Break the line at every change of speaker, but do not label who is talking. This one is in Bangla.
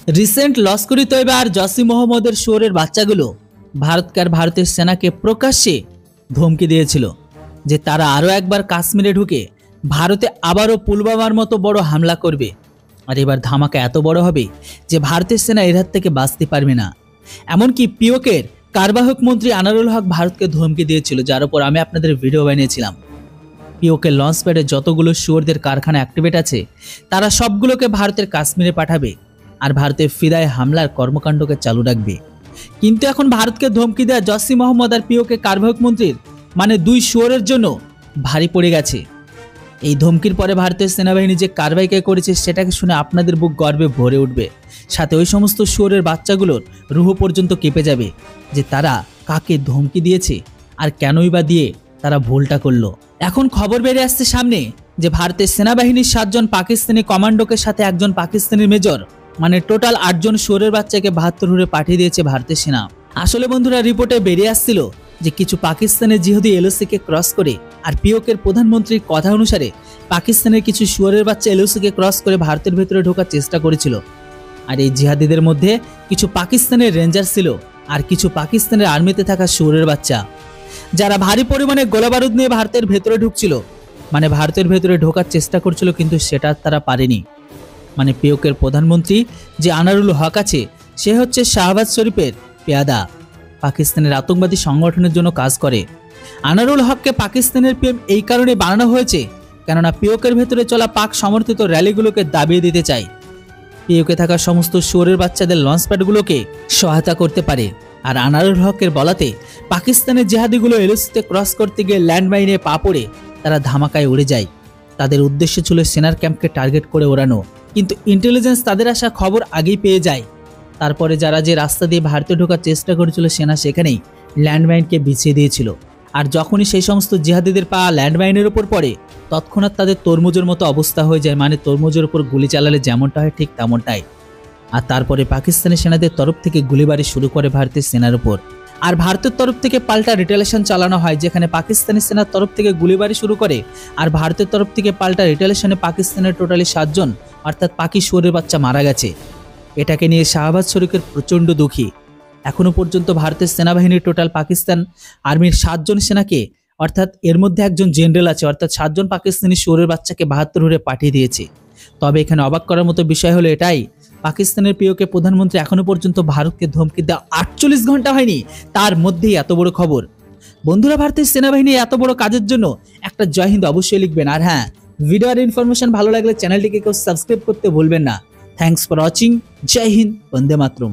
রিসেন্ট লস্করি তৈবা আর জসিম মোহাম্মদের শোরের বাচ্চাগুলো ভারতের সেনাকে প্রকাশ্যে ধমকি দিয়েছিল যে তারা আরও একবার কাশ্মীরে ঢুকে ভারতে আবারও পুলওয়ামার মতো বড় হামলা করবে। আর এবার ধামাকা এত বড় হবে যে ভারতের সেনা এর হাত থেকে বাঁচতে পারবে না। এমনকি পিওকের কারবাহক মন্ত্রী আনারুল হক ভারতকে ধমকি দিয়েছিল, যার উপর আমি আপনাদের ভিডিও বানিয়েছিলাম। পিওকে লঞ্চ প্যাডে যতগুলো শুয়োরদের কারখানা অ্যাক্টিভেট আছে তারা সবগুলোকে ভারতের কাশ্মীরে পাঠাবে আর ভারতের ফিদায় হামলার কর্মকাণ্ডকে চালু রাখবে। কিন্তু এখন ভারতকে ধমকি দেওয়া জসিম মোহাম্মদ আর পিওকে কারবাহক মন্ত্রীর মানে দুই শুয়োরের জন্য ভারী পড়ে গেছে। এই ধমকির পরে ভারতের সেনাবাহিনী যে কারবাইকে করেছে সেটাকে শুনে আপনাদের বুক গর্বে ভরে উঠবে, সাথে ওই সমস্ত শুয়োরের বাচ্চাগুলোর রুহ পর্যন্ত কেঁপে যাবে যে তারা কাকে ধমকি দিয়েছে আর কেনই বা দিয়ে তারা ভুলটা করলো। এখন খবর বেরিয়ে আসছে সামনে যে ভারতের সেনাবাহিনীর 7 জন পাকিস্তানি কমান্ডোকে সাথে একজন পাকিস্তানি মেজর মানে টোটাল 8 জন শুয়োরের বাচ্চাকে 72 হুরে পাঠিয়ে দিয়েছে ভারতের সেনা। আসলে বন্ধুরা রিপোর্টে বেরিয়ে আসছিল যে কিছু পাকিস্তানের জিহাদি এলওসিকে ক্রস করে আর পিওকের প্রধানমন্ত্রীর কথা অনুসারে পাকিস্তানের কিছু শুয়োরের বাচ্চা এলওসিকে ক্রস করে ভারতের ভেতরে ঢোকার চেষ্টা করেছিল। আর এই জিহাদিদের মধ্যে কিছু পাকিস্তানের রেঞ্জার ছিল আর কিছু পাকিস্তানের আর্মিতে থাকা শুয়োরের বাচ্চা, যারা ভারী পরিমাণে গোলাবারুদ নিয়ে ভারতের ভেতরে ঢুকছিল, মানে ভারতের ভেতরে ঢোকার চেষ্টা করছিল, কিন্তু সেটা তারা পারেনি। মানে পিওকের প্রধানমন্ত্রী যে আনারুল হক আছে সে হচ্ছে শাহবাজ শরীফের পেয়াদা, পাকিস্তানের আতঙ্কবাদী সংগঠনের জন্য কাজ করে। আনারুল হককে পাকিস্তানের পিএম এই কারণে বানানো হয়েছে কেননা পিওকের ভেতরে চলা পাক সমর্থিত র্যালিগুলোকে দাবিয়ে দিতে চায়। পিওকে থাকা সমস্ত শুয়োরের বাচ্চাদের লঞ্চ প্যাডগুলোকে সহায়তা করতে পারে। আর আনারুল হকের বলাতে পাকিস্তানের জেহাদিগুলো এলওসিতে ক্রস করতে গিয়ে ল্যান্ডমাইনে পা পড়ে তারা ধামাকায় উড়ে যায়। তাদের উদ্দেশ্য ছিল সেনার ক্যাম্পকে টার্গেট করে ওড়ানো, কিন্তু ইন্টেলিজেন্স তাদের আসা খবর আগেই পেয়ে যায়। তারপরে যারা যে রাস্তা দিয়ে ভারতে ঢোকার চেষ্টা করেছিল সেনা সেখানেই ল্যান্ডমাইনকে বিছিয়ে দিয়েছিল। আর যখনই সেই সমস্ত জিহাদিদের পা ল্যান্ডমাইনের উপর পড়ে তৎক্ষণাৎ তাদের তরমুজের মতো অবস্থা হয়ে যায়, মানে তরমুজের উপর গুলি চালালে যেমনটা হয় ঠিক তেমনটাই। আর তারপরে পাকিস্তানি সেনাদের তরফ থেকে গুলিবারি শুরু করে ভারতের সেনার উপর। আর ভারতের তরফ থেকে পাল্টা রিটেলিয়েশন চালানো হয়, যেখানে পাকিস্তানি সেনার তরফ থেকে গুলিবারি শুরু করে আর ভারতের তরফ থেকে পাল্টা রিটেলিয়েশনে পাকিস্তানের টোটালি 7 জন অর্থাৎ পাকি শুয়োরের বাচ্চা মারা গেছে। এটাকে নিয়ে শাহবাজ শরীফের প্রচণ্ড দুঃখী। এখনো পর্যন্ত ভারতের সেনাবাহিনীর টোটাল পাকিস্তান আর্মির 7 জন সেনাকে অর্থাৎ এর মধ্যে একজন জেনারেল আছে, অর্থাৎ 7 জন পাকিস্তানি শুয়োরের বাচ্চাকে 72 হুরে পাঠিয়ে দিয়েছে। তবে এখানে অবাক করার মতো বিষয় হলো এটাই, পাকিস্তানের পিওকে প্রধানমন্ত্রী এখনো পর্যন্ত ভারতকে ধমকি দেওয়া 48 ঘন্টা হয়নি, তার মধ্যেই এত বড় খবর। বন্ধুরা, ভারতের সেনাবাহিনী এত বড় কাজের জন্য একটা জয় হিন্দ অবশ্যই লিখবেন। আর হ্যাঁ, ভিডিও আর ইনফরমেশন ভালো লাগলে চ্যানেলটিকে কেউ সাবস্ক্রাইব করতে ভুলবেন না। Thanks for watching. জয় হিন্দ, বন্দে মাতরম।